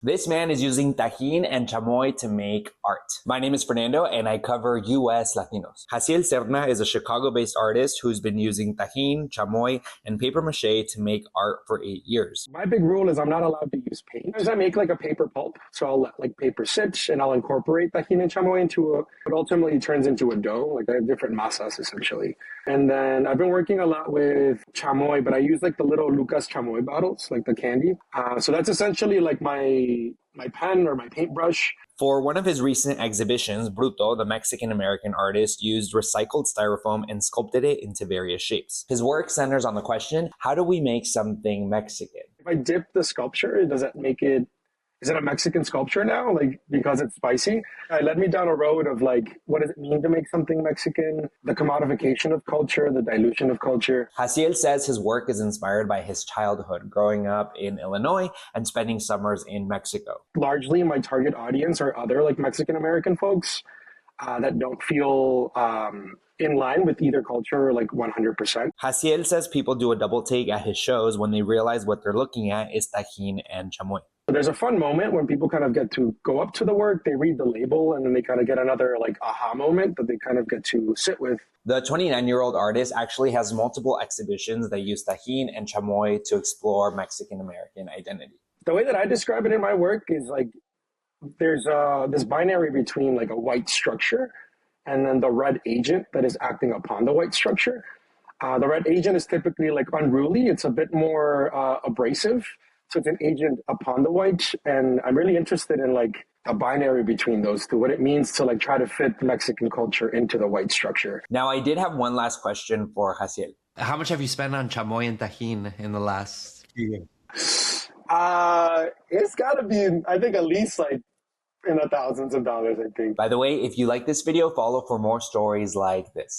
This man is using Tajín and chamoy to make art. My name is Fernando and I cover US Latinos. Jassiel Serna is a Chicago-based artist who's been using Tajín, chamoy, and paper mache to make art for 8 years. My big rule is I'm not allowed to use paint. As I make like a paper pulp, so I'll let like paper sit and I'll incorporate Tajín and chamoy into it ultimately turns into a dough. Like I have different masas essentially. And then I've been working a lot with chamoy, but I use like the little Lucas chamoy bottles, like the candy. So that's essentially like my pen or my paintbrush. For one of his recent exhibitions, Bruto, the Mexican-American artist, used recycled styrofoam and sculpted it into various shapes. His work centers on the question, how do we make something Mexican? If I dip the sculpture, does that make it, is it a Mexican sculpture now? Like, because it's spicy? It led me down a road of like, what does it mean to make something Mexican? The commodification of culture, the dilution of culture. Jassiel says his work is inspired by his childhood, growing up in Illinois and spending summers in Mexico. Largely, my target audience are other like Mexican-American folks that don't feel in line with either culture, like 100%. Jassiel says people do a double take at his shows when they realize what they're looking at is Tajín and chamoy. There's a fun moment when people kind of get to go up to the work, they read the label, and then they kind of get another like aha moment that they kind of get to sit with. The 29-year-old artist actually has multiple exhibitions that use Tajín and chamoy to explore Mexican-American identity. The way that I describe it in my work is like there's this binary between like a white structure and then the red agent that is acting upon the white structure. The red agent is typically like unruly. It's a bit more abrasive. So it's an agent upon the white. And I'm really interested in like a binary between those two, what it means to like try to fit Mexican culture into the white structure. Now, I did have one last question for Jassiel. How much have you spent on chamoy and Tajín in the last few years? It's got to be, I think, at least like in the thousands of dollars, I think. By the way, if you like this video, follow for more stories like this.